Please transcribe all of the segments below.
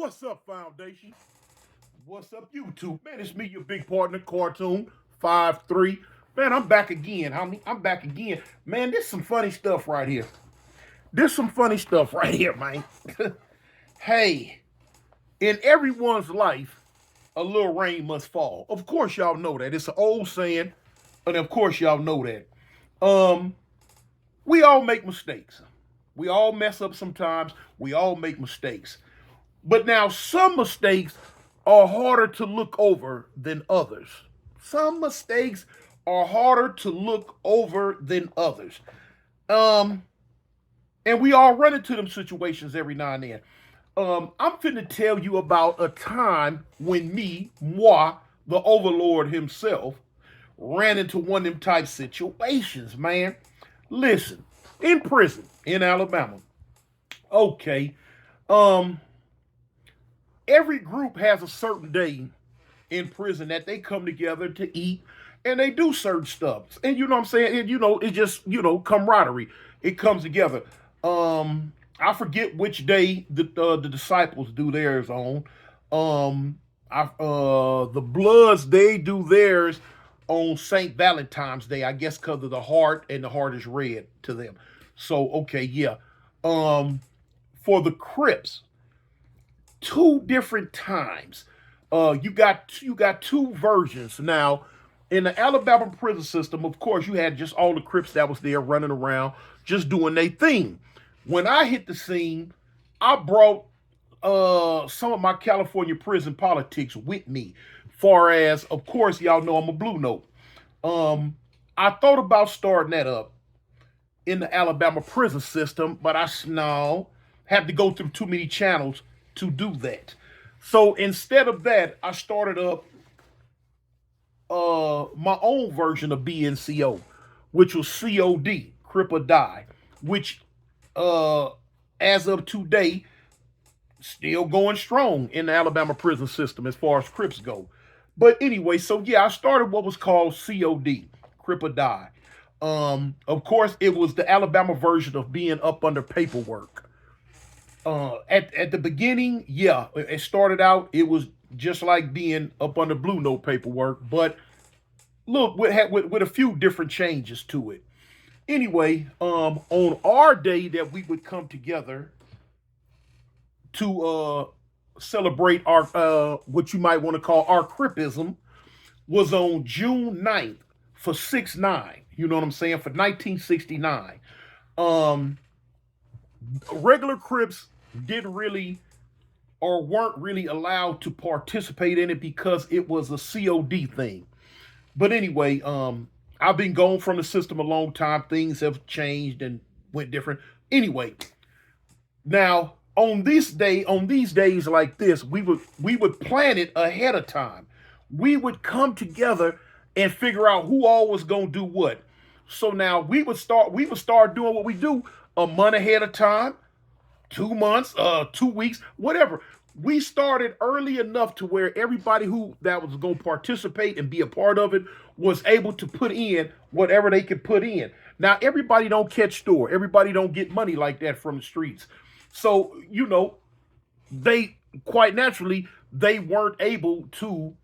What's up, Foundation? What's up, YouTube? Man, it's me, your big partner, Cartoon 5-3. Man, I'm back again, homie. I'm back again. Man, this some funny stuff right here. This some funny stuff right here, man. Hey, in everyone's life, a little rain must fall. Of course, y'all know that. It's an old saying, and of course, y'all know that. Um, we all make mistakes. We all mess up sometimes. We all make mistakes. But now some mistakes are harder to look over than others. Some mistakes are harder to look over than others. Um, and we all run into them situations every now and then. I'm finna tell you about a time when moi, the overlord himself, ran into one of them type situations, man. Listen, in prison in Alabama. Okay. Um, every group has a certain day in prison that they come together to eat and they do certain stuff. And you know what I'm saying? And, it's just, camaraderie. It comes together. I forget which day the disciples do theirs on. The Bloods, they do theirs on St. Valentine's Day, I guess because of the heart, and the heart is red to them. So, okay, yeah. For the Crips, two different times. You got two versions. Now, in the Alabama prison system, of course, you had just all the Crips that was there running around, just doing their thing. When I hit the scene, I brought some of my California prison politics with me. Far as, of course, y'all know I'm a blue note. I thought about starting that up in the Alabama prison system, but I no have to go through too many channels to do that. So instead of that, I started up my own version of BNCO, which was COD, Crip or Die, which as of today, still going strong in the Alabama prison system as far as Crips go. But anyway, so yeah, I started what was called COD, Crip or Die. Of course, it was the Alabama version of being up under paperwork. At the beginning, yeah, it started out. It was just like being up under blue note paperwork, but look, with a few different changes to it. Anyway, on our day that we would come together to celebrate our what you might want to call our Cripism was on June 9th for 6/9. You know what I'm saying? For 1969. Um, Regular Crips didn't really or weren't really allowed to participate in it because it was a COD thing. But anyway, I've been gone from the system a long time. Things have changed and went different. Anyway, now on these days like this, we would plan it ahead of time. We would come together and figure out who all was gonna do what. So now we would start doing what we do a month ahead of time, 2 months, 2 weeks, whatever. We started early enough to where everybody who that was going to participate and be a part of it was able to put in whatever they could put in. Now everybody don't catch store. Everybody don't get money like that from the streets. So, they quite naturally they weren't able to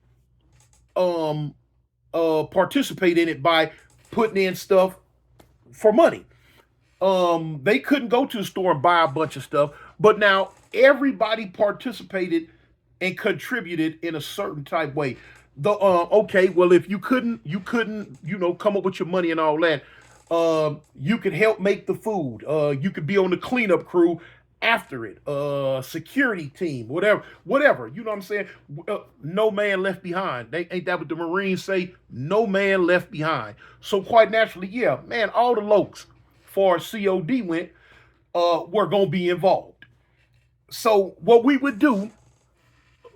participate in it by putting in stuff for money. They couldn't go to the store and buy a bunch of stuff, but now everybody participated and contributed in a certain type way. The Okay, well, if you couldn't come up with your money and all that, you could help make the food. You could be on the cleanup crew after it, security team, whatever. You know what I'm saying? No man left behind. They ain't that what the Marines say? No man left behind. So quite naturally, yeah, man, all the lokes, far as COD went, were gonna be involved. So what we would do,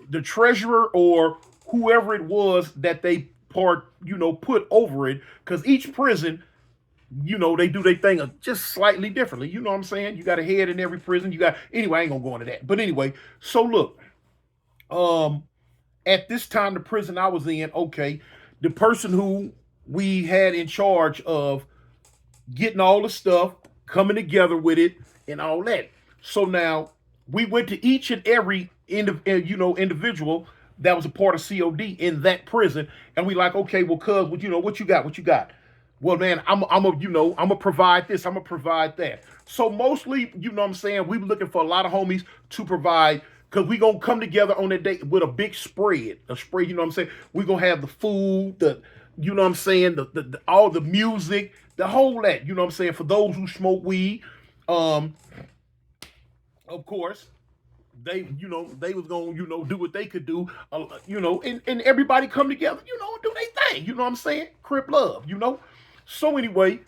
the treasurer or whoever it was that they put over it, because each prison, they do their thing just slightly differently. You know what I'm saying? You got a head in every prison. Anyway, I ain't gonna go into that. But anyway, so look, um, at this time, the prison I was in, okay, the person who we had in charge of getting all the stuff, coming together with it, and all that. So now we went to each and every individual that was a part of COD in that prison, and we like, okay, well, cuz, what you got? What you got? Well, man, I'm gonna provide this, I'm gonna provide that. So mostly, what I'm saying, we looking for a lot of homies to provide, because we gonna come together on that day with a big spread. A spread, you know what I'm saying? We gonna have the food, you know what I'm saying, the all the music, the whole that, you know what I'm saying, for those who smoke weed. Um, of course, they was gonna, do what they could do, and everybody come together, and do their thing, you know what I'm saying? Crip love. So anyway,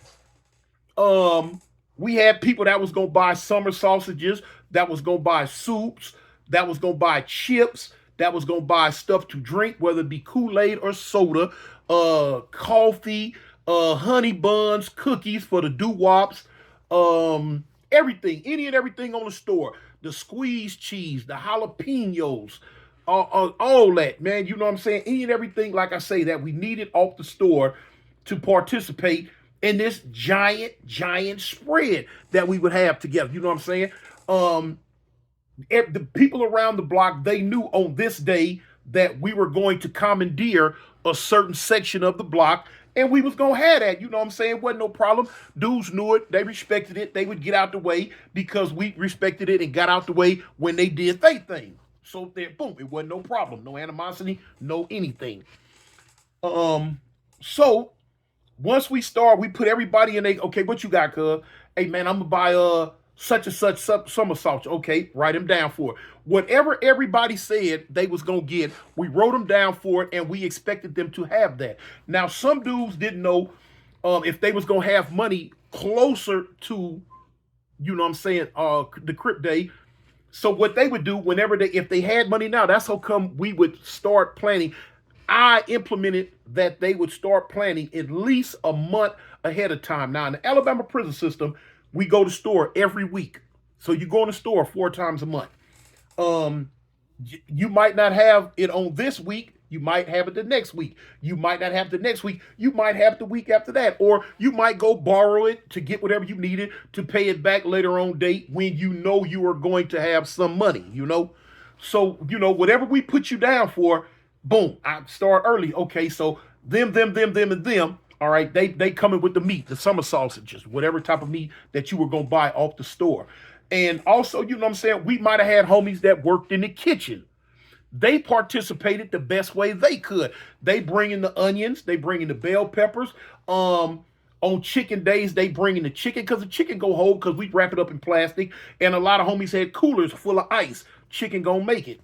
um, we had people that was gonna buy summer sausages, that was gonna buy soups, that was gonna buy chips, that was gonna buy stuff to drink, whether it be Kool-Aid or soda, coffee, honey buns, cookies for the doo-wops, everything, any and everything on the store. The squeezed cheese, the jalapenos, all that, man. You know what I'm saying? Any and everything, like I say, that we needed off the store to participate in this giant spread that we would have together. You know what I'm saying? Um, the people around the block, they knew on this day that we were going to commandeer a certain section of the block, and we was gonna have that. You know what I'm saying? Wasn't no problem. Dudes knew it, they respected it, they would get out the way because we respected it and got out the way when they did their thing. So there, boom, it wasn't no problem, no animosity, no anything. So once we start, we put everybody in a, okay, what you got, cuz? Hey man, I'm gonna buy such and such summer sausage. Okay, write them down for it. Whatever everybody said they was gonna get, we wrote them down for it, and we expected them to have that. Now, some dudes didn't know if they was gonna have money closer to, you know what I'm saying, the Crip Day. So what they would do whenever if they had money now, that's how come we would start planning. I implemented that they would start planning at least a month ahead of time. Now, in the Alabama prison system, we go to store every week. So you go in the store 4 times a month. Um, you might not have it on this week. You might have it the next week. You might not have the next week. You might have the week after that. Or you might go borrow it to get whatever you needed to pay it back later on date when you know you are going to have some money. So, whatever we put you down for, boom, I start early. Okay, so them, and them. All right, they coming with the meat, the summer sausages, whatever type of meat that you were gonna buy off the store. And also, you know what I'm saying, we might have had homies that worked in the kitchen. They participated the best way they could. They bring in the onions, they bring in the bell peppers. On chicken days, they bring in the chicken because the chicken go whole because we wrap it up in plastic. And a lot of homies had coolers full of ice. Chicken gonna make it.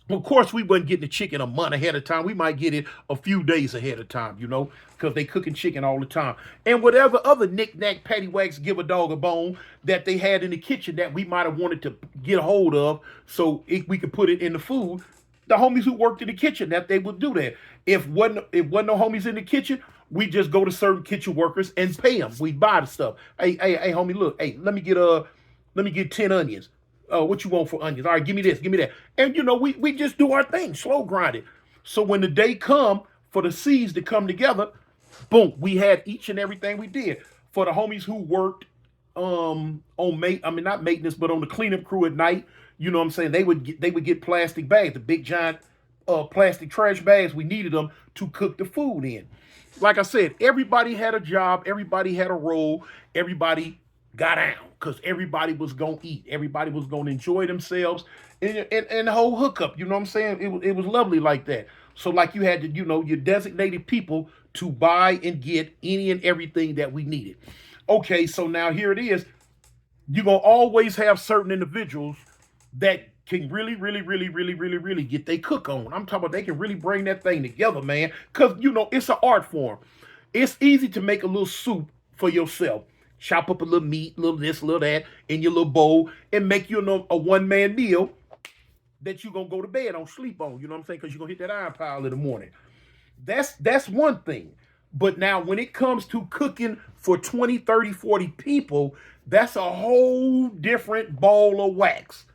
Of course, we wasn't getting the chicken a month ahead of time. We might get it a few days ahead of time, because they cooking chicken all the time. And whatever other knick-knack, paddywhacks, give a dog a bone that they had in the kitchen that we might have wanted to get a hold of so we could put it in the food, the homies who worked in the kitchen, that they would do that. If wasn't no homies in the kitchen, we just go to certain kitchen workers and pay them. We buy the stuff. Hey, homie, look, hey, let me get 10 onions. What you want for onions? All right, give me this, give me that. And we just do our thing, slow grind it. So when the day come for the seeds to come together, boom, we had each and everything we did. For the homies who worked on not maintenance, but on the cleanup crew at night, you know what I'm saying, they would get plastic bags, the big giant plastic trash bags. We needed them to cook the food in. Like I said, everybody had a job, everybody had a role, everybody got down because everybody was gonna eat, everybody was gonna enjoy themselves, and the whole hookup. You know what I'm saying? It was lovely like that. So like you had to, your designated people to buy and get any and everything that we needed. Okay, so now here it is. You're gonna always have certain individuals that can really, really, really, really, really, really get they cook on. I'm talking about they can really bring that thing together, man. Because it's an art form. It's easy to make a little soup for yourself. Chop up a little meat, little this, little that, in your little bowl, and make you a one-man meal that you're going to go to bed on, sleep on. You know what I'm saying? Because you're going to hit that iron pile in the morning. That's one thing. But now when it comes to cooking for 20, 30, 40 people, that's a whole different ball of wax.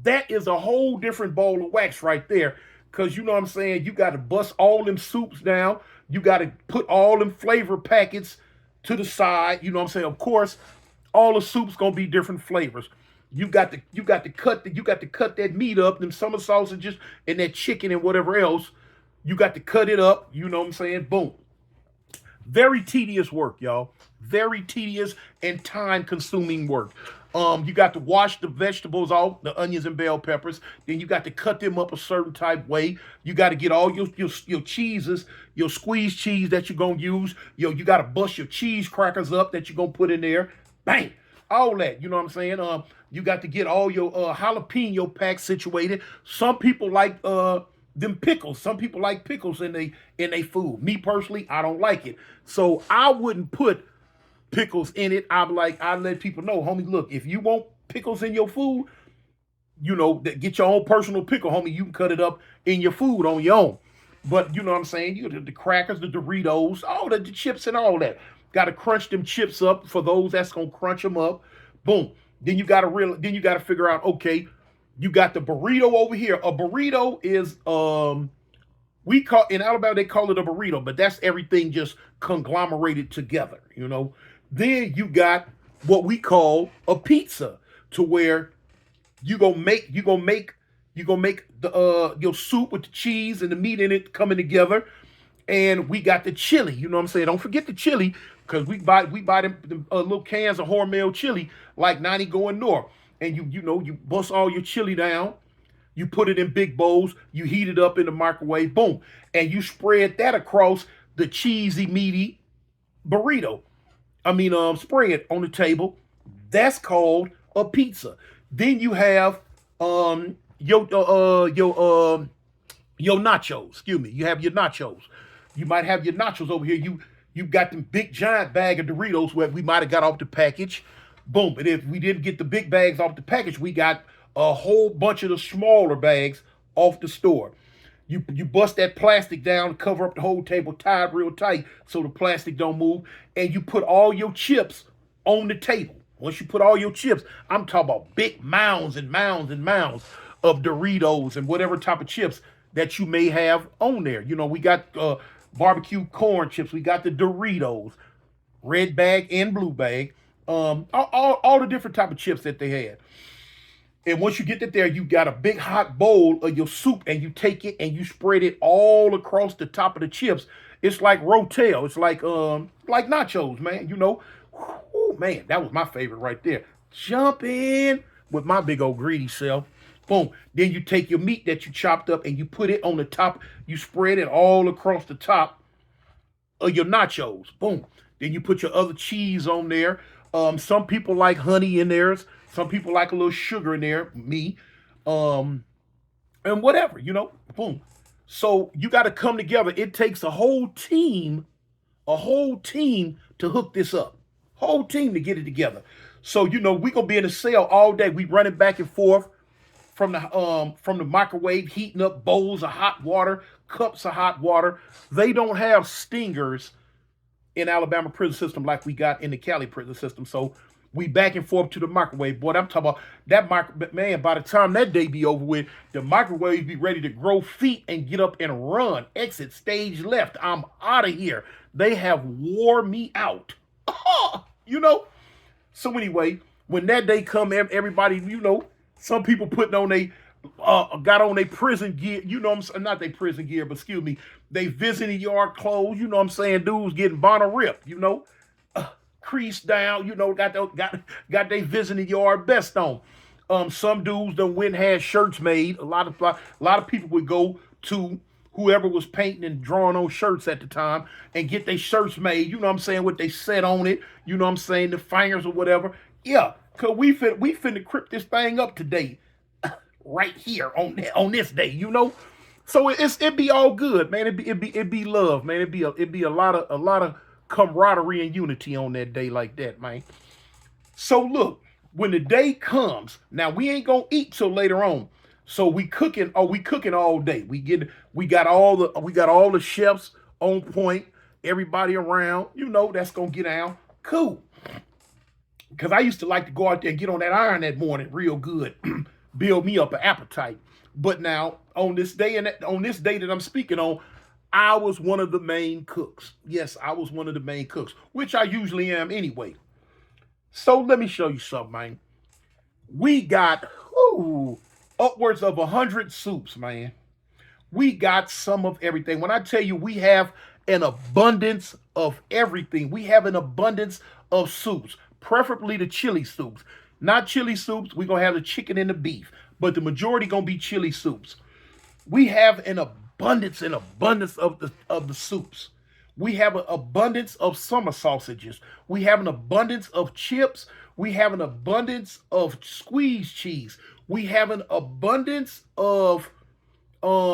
That is a whole different ball of wax right there. Because you know what I'm saying? You got to bust all them soups down. You got to put all them flavor packets to the side. You know what I'm saying? Of course, all the soup's going to be different flavors. You got to cut that meat up, them summer sausages and that chicken and whatever else. You got to cut it up. You know what I'm saying? Boom. Very tedious work, y'all. Very tedious and time consuming work. You got to wash the vegetables off, the onions and bell peppers. Then you got to cut them up a certain type way. You got to get all your cheeses, your squeezed cheese that you're gonna use. You got to bust your cheese crackers up that you're gonna put in there. Bang, all that. You know what I'm saying? You got to get all your jalapeno packs situated. Some people like them pickles. Some people like pickles in they food. Me personally, I don't like it. So I wouldn't put pickles in it. I let people know, homie, look, if you want pickles in your food, get your own personal pickle, homie. You can cut it up in your food on your own. But you know what I'm saying? The crackers, the Doritos, all the chips and all that. Got to crunch them chips up for those that's gonna crunch them up. Boom. Then you gotta figure out, okay, you got the burrito over here. A burrito is we call in Alabama they call it a burrito, but that's everything just conglomerated together. Then you got what we call a pizza, to where you gonna make the your soup with the cheese and the meat in it coming together, and we got the chili. You know what I'm saying? Don't forget the chili, because we buy them little cans of Hormel chili like 90 going north, and you bust all your chili down. You put it in big bowls. You heat it up in the microwave. Boom, and you spread that across the cheesy meaty burrito. Spread on the table. That's called a pizza. Then you have your nachos. Excuse me. You have your nachos. You might have your nachos over here. You got them big giant bag of Doritos where we might have got off the package. Boom. And if we didn't get the big bags off the package, we got a whole bunch of the smaller bags off the store. You bust that plastic down, cover up the whole table, tie it real tight so the plastic don't move, and you put all your chips on the table. Once you put all your chips, I'm talking about big mounds and mounds and mounds of Doritos and whatever type of chips that you may have on there. We got barbecue corn chips, we got the Doritos, red bag and blue bag, all the different type of chips that they had. And once you get it there, you got a big hot bowl of your soup, and you take it and you spread it all across the top of the chips. It's like Rotel. It's like nachos, man. Ooh, man, that was my favorite right there. Jump in with my big old greedy self. Boom. Then you take your meat that you chopped up and you put it on the top. You spread it all across the top of your nachos. Boom. Then you put your other cheese on there. Some people like honey in theirs. Some people like a little sugar in there. Me. And whatever, boom. So you got to come together. It takes a whole team to hook this up. Whole team to get it together. So, we gonna be in the cell all day. We running back and forth from the microwave, heating up bowls of hot water, cups of hot water. They don't have stingers in Alabama prison system like we got in the Cali prison system. So we back and forth to the microwave. Boy, I'm talking about that man, by the time that day be over with, the microwave be ready to grow feet and get up and run. Exit stage left. I'm out of here. They have wore me out. So anyway, when that day come, everybody, some people putting on got on their prison gear, not their prison gear, but excuse me, they visiting yard clothes, dudes getting bonnet ripped, creased down, got they visiting yard best on. Some dudes done went and had shirts made. A lot of people would go to whoever was painting and drawing on shirts at the time and get their shirts made, what they said on it, the fingers or whatever. Yeah, cause we finna crip this thing up today, right here on this day, So it be all good, man. It be love, man. It be a lot of camaraderie and unity on that day like that, man. So look, when the day comes, now we ain't gonna eat till later on. So we cooking all day. We got all the chefs on point, everybody around, that's gonna get down. Cool. Cause I used to like to go out there and get on that iron that morning real good, build me up an appetite. But now on this day that I'm speaking on, I was one of the main cooks. Yes, I was one of the main cooks, which I usually am anyway. So let me show you something, man. We got upwards of 100 soups, man. We got some of everything. When I tell you we have an abundance of everything, we have an abundance of soups, preferably the chili soups. Not chili soups, we're gonna have the chicken and the beef, but the majority gonna be chili soups. We have an abundance of the soups. We have an abundance of summer sausages. We have an abundance of chips. We have an abundance of squeezed cheese. We have an abundance of but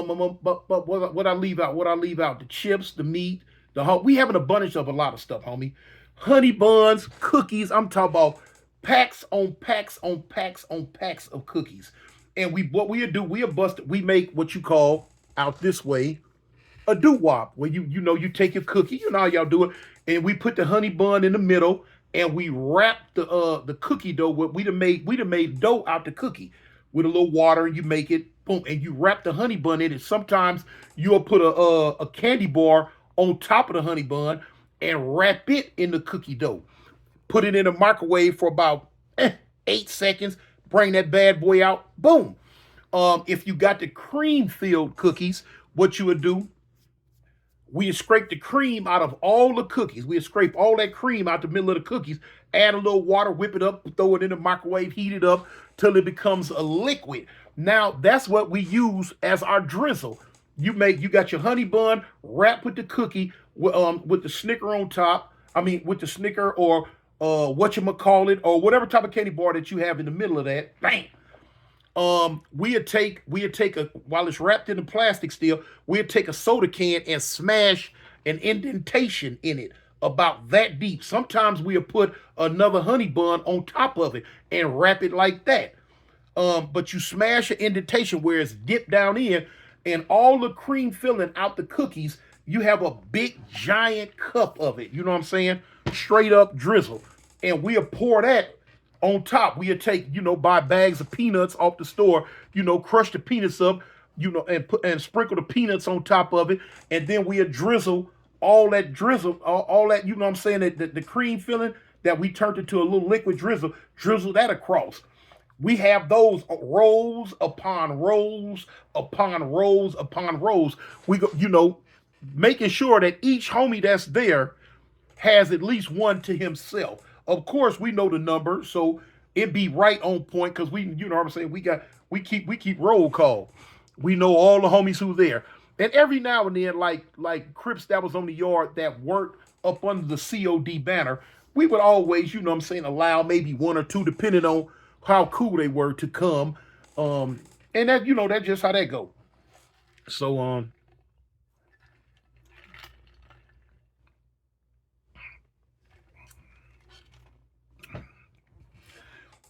what I leave out, the chips, the meat, we have an abundance of a lot of stuff, homie. Honey buns, cookies. I'm talking about packs on packs on packs on packs of cookies. And what we do, we make what you call out this way a doo wop, where you take your cookie, you know how y'all do it, and we put the honey bun in the middle, and we wrap the cookie dough. We done made dough out the cookie with a little water, and you make it, boom, and you wrap the honey bun in it. Sometimes you'll put a candy bar on top of the honey bun and wrap it in the cookie dough. Put it in a microwave for about 8 seconds. Bring that bad boy out. Boom. If you got the cream filled cookies, what you would do, we scrape the cream out of all the cookies. We scrape all that cream out the middle of the cookies, add a little water, whip it up, throw it in the microwave, heat it up till it becomes a liquid. Now that's what we use as our drizzle. You got your honey bun wrapped with the cookie, with the Snicker on top. I mean, with the Snicker or whatchamacallit, or whatever type of candy bar that you have in the middle of that. Bang. We'd take while it's wrapped in the plastic still, we'd take a soda can and smash an indentation in it about that deep. Sometimes we'll put another honey bun on top of it and wrap it like that. But you smash an indentation where it's dipped down in, and all the cream filling out the cookies, you have a big giant cup of it. You know what I'm saying? Straight up drizzle. And we'll pour that on top. We'll take, buy bags of peanuts off the store, crush the peanuts up, and sprinkle the peanuts on top of it. And then we'll drizzle all that, all that, you know what I'm saying, the cream filling that we turned into a little liquid drizzle that across. We have those rows upon rows upon rows upon rows. We go, making sure that each homie that's there has at least one to himself. Of course, we know the number, so it be right on point, because you know what I'm saying, we keep roll call. We know all the homies who there. And every now and then, like Crips that was on the yard that worked up under the COD banner, we would always, allow maybe one or two, depending on how cool they were, to come. And that, that's just how that go. So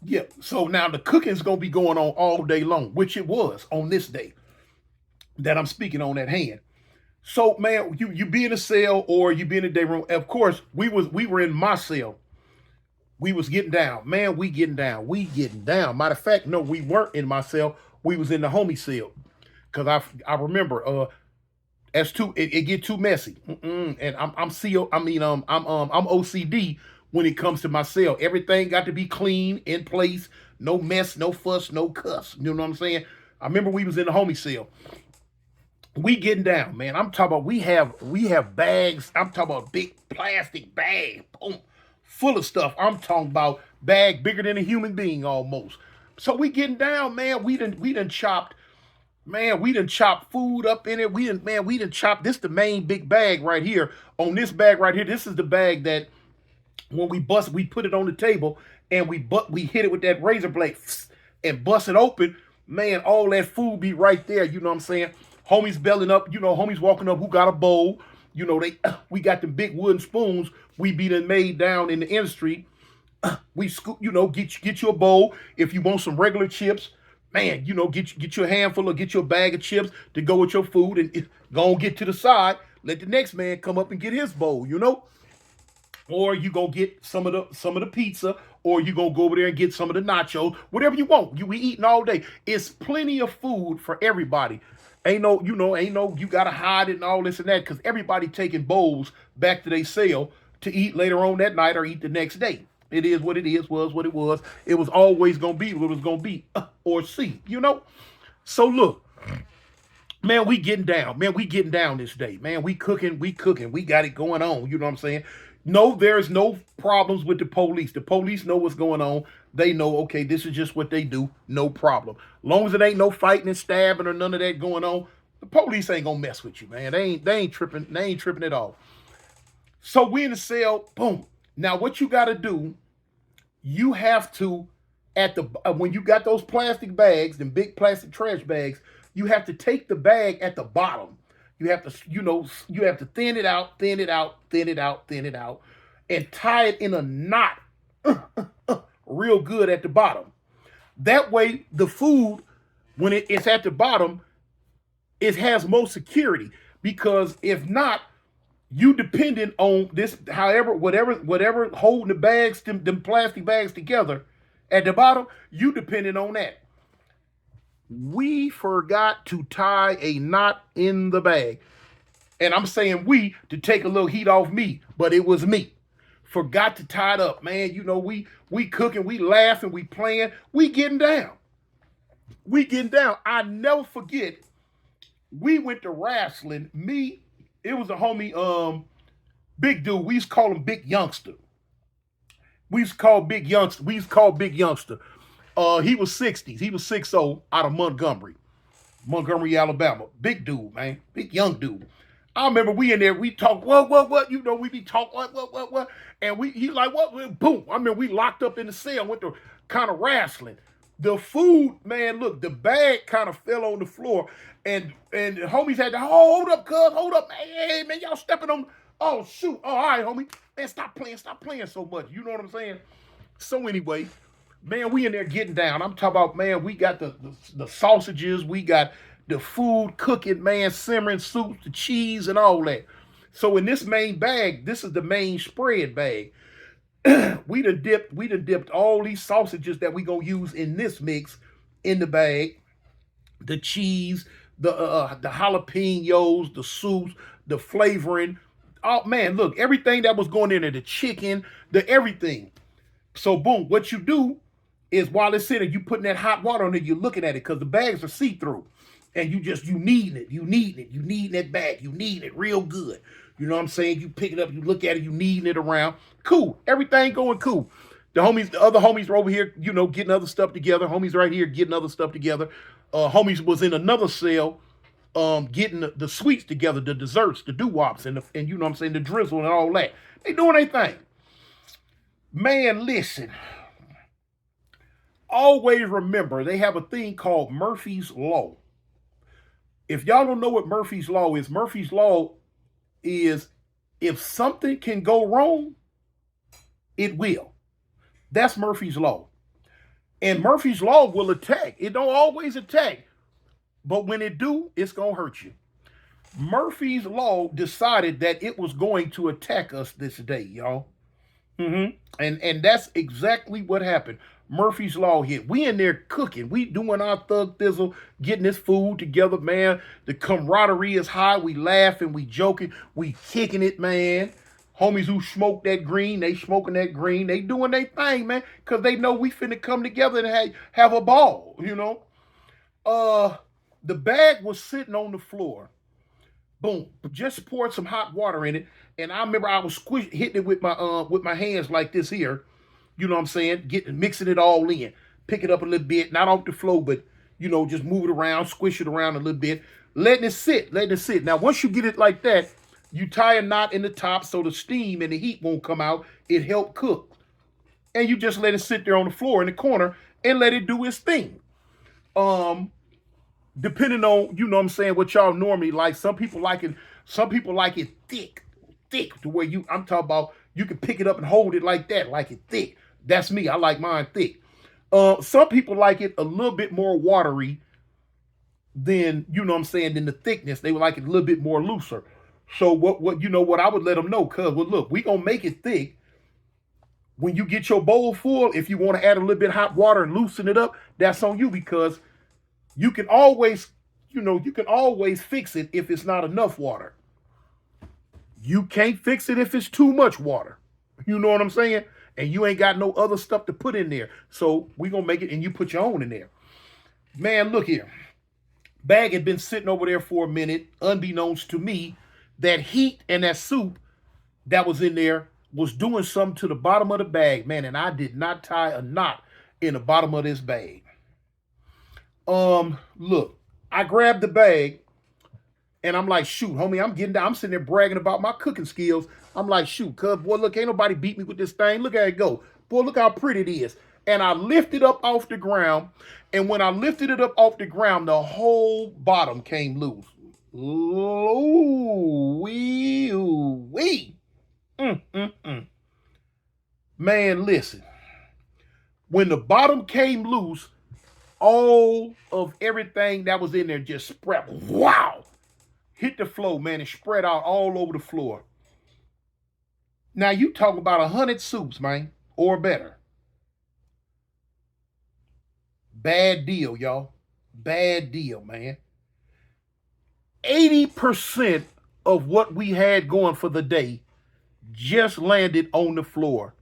yeah. So now the cooking's gonna be going on all day long, which it was on this day that I'm speaking on at hand. So man, you be in a cell or you be in a day room. Of course, we were in my cell. We was getting down. Man, we getting down. We getting down. Matter of fact, no, we weren't in my cell. We was in the homie cell. Cause I remember it get too messy. And I'm CO. I mean I'm OCD when it comes to my cell. Everything got to be clean, in place, no mess, no fuss, no cuss. You know what I'm saying? I remember we was in the homie cell. We getting down, man. I'm talking about we have bags. I'm talking about big plastic bag, boom, full of stuff. I'm talking about bag bigger than a human being almost. So we getting down, man. We done chopped. Man, we done chopped food up in it. We done chopped. This the main big bag right here. On this bag right here, this is the bag that when we put it on the table, and we hit it with that razor blade and bust it open. Man, all that food be right there. You know what I'm saying? Homies belling up. Homies walking up who got a bowl. We got them big wooden spoons we be done made down in the industry. We scoop. Get you a bowl if you want some regular chips. Man, get you a handful, or get you a bag of chips to go with your food, and go and get to the side. Let the next man come up and get his bowl. Or you go get some of the pizza, or you gonna go over there and get some of the nachos, whatever you want. We eating all day. It's plenty of food for everybody. Ain't no you gotta hide it and all this and that, because everybody taking bowls back to their cell to eat later on that night or eat the next day. It is what it is, was what it was. It was always gonna be what it was gonna be, or C, you know? So look, man, we getting down. Man, we getting down this day. Man, we cooking, we cooking. We got it going on. You know what I'm saying? No, there's no problems with the police. The police know what's going on. They know, okay, this is just what they do. No problem. Long as it ain't no fighting and stabbing or none of that going on, the police ain't gonna mess with you, man. They ain't tripping. They ain't tripping at all. So we in the cell. Boom. Now what you got to do? You have to at the when you got those plastic bags, them big plastic trash bags, you have to take the bag at the bottom. You have to, you have to thin it out, thin it out, thin it out, thin it out, and tie it in a knot real good at the bottom. That way, the food, when it's at the bottom, it has more security. Because if not, you dependent on this, however, whatever holding the bags, them plastic bags together at the bottom, you dependent on that. We forgot to tie a knot in the bag. And I'm saying we to take a little heat off me, but it was me. Forgot to tie it up, man. You know, we cooking, we laughing, we playing, we getting down. We getting down. I never forget, we went to wrestling. It was a homie, big dude. We used to call him Big Youngster. We used to call Big Youngster. He was 60s. He was 6'0" out of Montgomery, Alabama. Big dude, man. Big young dude. I remember we in there, we talk, what? You know, we be talk, what? And he like, what? Boom. I mean, we locked up in the cell, went to kind of wrestling. The food, man, look, the bag kind of fell on the floor. And the homies had to, hold up, cuz, hold up. Hey, man, y'all stepping on, oh, shoot. Oh, all right, homie. Man, stop playing so much. You know what I'm saying? So anyway, man, we in there getting down. I'm talking about, man, we got the sausages, we got the food cooking, man, simmering soups, the cheese, and all that. So in this main bag, this is the main spread bag. we done dipped all these sausages that we gonna use in this mix in the bag. The cheese, the jalapenos, the soups, the flavoring. Oh man, look, everything that was going in there, the chicken, the everything. So boom, what you do is while it's sitting, you putting that hot water on it, you're looking at it because the bags are see-through. And you needing that bag, you need it real good. You know what I'm saying? You pick it up, you look at it, you needing it around. Cool, everything going cool. The other homies are over here, you know, getting other stuff together. Homies right here getting other stuff together. Homies was in another cell, getting the sweets together, the desserts, the doo-wops, and you know what I'm saying, the drizzle and all that. They doing their thing. Man, listen. Always remember, they have a thing called Murphy's Law. If y'all don't know what Murphy's Law is if something can go wrong, it will. That's Murphy's Law. And Murphy's Law will attack. It don't always attack, but when it do, it's going to hurt you. Murphy's Law decided that it was going to attack us this day, y'all. And that's exactly what happened. Murphy's Law hit. We in there cooking. We doing our thug thizzle, getting this food together, man. The camaraderie is high. We laughing, we joking, we kicking it, man. Homies who smoke that green, they smoking that green. They doing their thing, man, because they know we finna come together and have a ball, you know. The bag was sitting on the floor. Boom. Just poured some hot water in it. And I remember I was hitting it with my hands like this here. You know what I'm saying? Mixing it all in. Pick it up a little bit, not off the floor, but, you know, just move it around, squish it around a little bit. Letting it sit. Now, once you get it like that, you tie a knot in the top so the steam and the heat won't come out. It help cook. And you just let it sit there on the floor in the corner and let it do its thing. Depending on, you know what I'm saying, what y'all normally like. Some people like it thick to where I'm talking about you can pick it up and hold it like that, like it thick. That's me. I like mine thick. Some people like it a little bit more watery than, you know what I'm saying, than the thickness. They would like it a little bit more looser. So what I would let them know, cuz, well, look, we gonna make it thick. When you get your bowl full, if you want to add a little bit of hot water and loosen it up, that's on you, because you can always fix it if it's not enough water. You can't fix it if it's too much water. You know what I'm saying? and you ain't got no other stuff to put in there. So we gonna make it, and you put your own in there. Man, look here. Bag had been sitting over there for a minute, unbeknownst to me, that heat and that soup that was in there was doing something to the bottom of the bag, man, and I did not tie a knot in the bottom of this bag. Look, I grabbed the bag and I'm like, shoot, homie, I'm getting down. I'm sitting there bragging about my cooking skills. I'm like, shoot, cuz, boy, look, ain't nobody beat me with this thing. Look at it go. Boy, look how pretty it is. And I lifted up off the ground. And when I lifted it up off the ground, the whole bottom came loose. Ooh, wee, ooh, wee. Man, listen. When the bottom came loose, all of everything that was in there just spread. Wow. Hit the floor, man, and spread out all over the floor. Now you talking about 100 soups, man, or better. Bad deal, y'all. Bad deal, man. 80% of what we had going for the day just landed on the floor.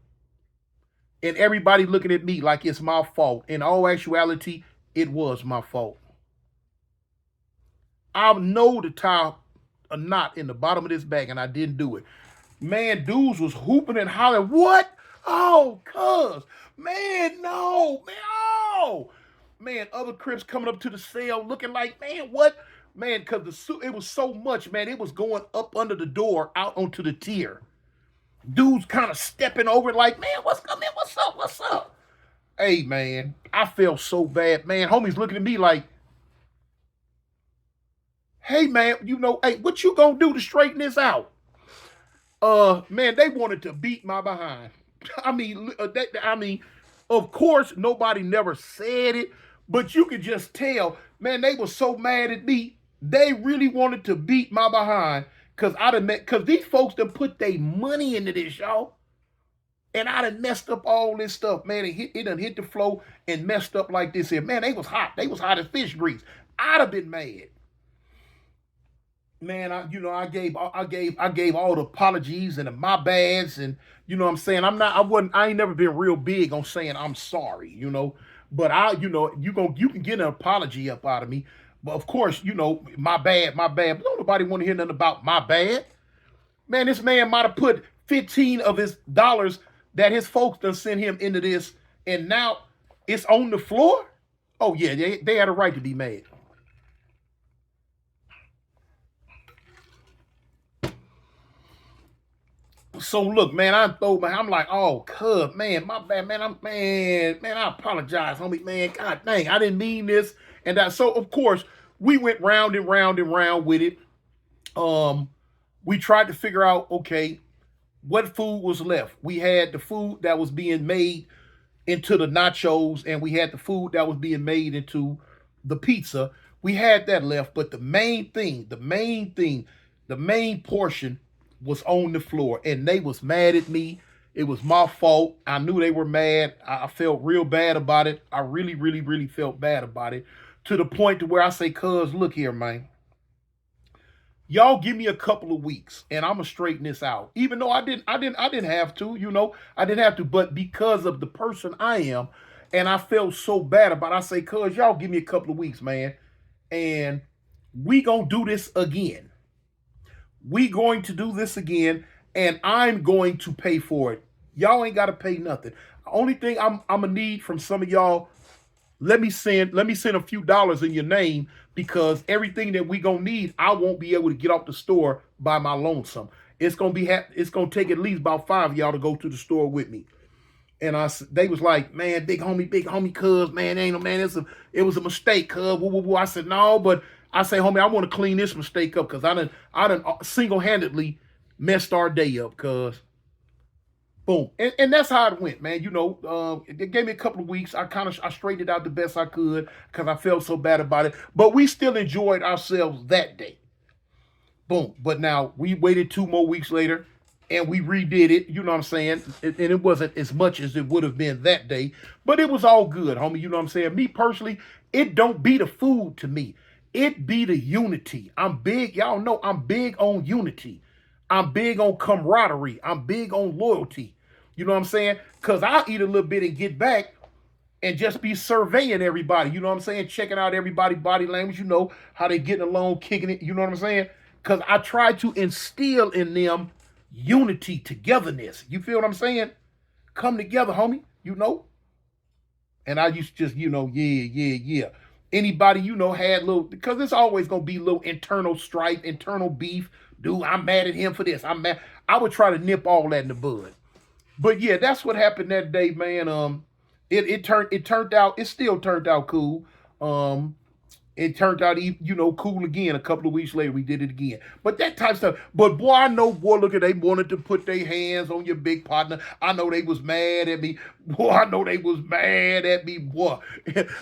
And everybody looking at me like it's my fault. In all actuality, it was my fault. I know to tie a knot in the bottom of this bag, and I didn't do it. Man, dudes was hooping and hollering, what? Oh, cuz. Man, no. Man, oh. Man, other crips coming up to the cell looking like, man, what? Man, because it was so much, man. It was going up under the door, out onto the tier. Dudes kind of stepping over it like, man, what's up? What's up? Hey, man, I felt so bad. Man, homies looking at me like, hey, man, hey, what you gonna do to straighten this out? Man, they wanted to beat my behind. I mean, of course, nobody never said it, but you could just tell, man, they were so mad at me. They really wanted to beat my behind because these folks done put their money into this, y'all. And I done messed up all this stuff, man. It done hit the floor and messed up like this here. Man, they was hot. They was hot as fish grease. I'd have been mad. Man, I gave all the apologies and the my bads, and you know what I'm saying, I ain't never been real big on saying I'm sorry, but you can get an apology up out of me, but of course, my bad, but don't nobody want to hear nothing about my bad. Man, this man might have put 15 of his dollars that his folks done sent him into this, and now it's on the floor. Oh yeah, they had a right to be mad. So look, man, I'm like, oh, cuz, man, my bad, man, I apologize, homie, man, god dang, I didn't mean this, and that. So of course, we went round and round and round with it. We tried to figure out, okay, what food was left. We had the food that was being made into the nachos, and we had the food that was being made into the pizza. We had that left, but the main portion was on the floor, and they was mad at me. It was my fault. I knew they were mad. I felt real bad about it. I really, really, really felt bad about it, to the point to where I say, cuz, look here, man. Y'all give me a couple of weeks and I'm gonna straighten this out. Even though I didn't have to, I didn't have to, but because of the person I am, and I felt so bad about it, I say, cuz, y'all give me a couple of weeks, man, and we gonna do this again. We going to do this again, and I'm going to pay for it. Y'all ain't got to pay nothing. The only thing I'm gonna need from some of y'all, let me send a few dollars in your name, because everything that we gonna need, I won't be able to get off the store by my lonesome. It's gonna take at least about 5 of y'all to go to the store with me. And they was like, man, big homie, cuz, man, it was a mistake, cuz. I said, no, but I say, homie, I want to clean this mistake up, because I done single-handedly messed our day up, cuz. Boom. And that's how it went, man. It gave me a couple of weeks. I straightened it out the best I could, because I felt so bad about it. But we still enjoyed ourselves that day. Boom. But now we waited 2 more weeks later, and we redid it, you know what I'm saying? And it wasn't as much as it would have been that day, but it was all good, homie, you know what I'm saying? Me personally, it don't be the food to me. It be the unity. I'm big, y'all know I'm big on unity. I'm big on camaraderie. I'm big on loyalty. You know what I'm saying? Because I'll eat a little bit and get back and just be surveying everybody. You know what I'm saying? Checking out everybody's body language. You know how they getting along, kicking it. You know what I'm saying? Because I try to instill in them unity, togetherness. You feel what I'm saying? Come together, homie. You know? And I used to just, yeah. Anybody, had little, because it's always going to be little internal strife, internal beef. Dude, I'm mad at him for this. I'm mad. I would try to nip all that in the bud. But yeah, that's what happened that day, man. It still turned out cool. It turned out, cool again. A couple of weeks later, we did it again. But that type of stuff. But boy, I know, boy, look at, they wanted to put their hands on your big partner. I know they was mad at me. Boy, I know they was mad at me, boy.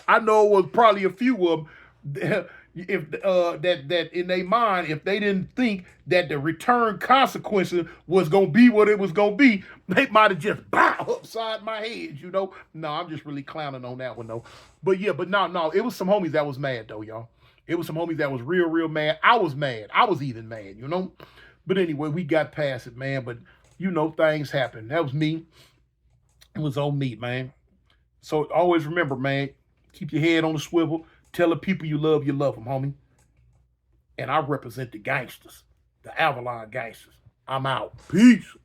I know it was probably a few of them. If that in their mind, if they didn't think that the return consequences was gonna be what it was gonna be, they might have just bow upside my head, No, I'm just really clowning on that one though. But yeah, but no, it was some homies that was mad though, y'all. It was some homies that was real mad. I was mad. I was even mad, But anyway, we got past it, man. But things happen. That was me. It was on me, man. So always remember, man, keep your head on the swivel. Tell the people you love them, homie. And I represent the gangsters, the Avalon gangsters. I'm out. Peace.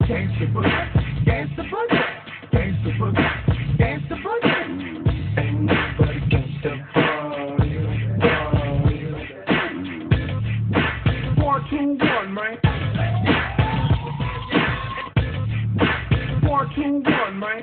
Gangsta boogie, gangsta boogie, gangsta boogie, gangsta boogie. Ain't nobody gangsta boogie. 4, 2, 1, man. 4, 2, 1, man.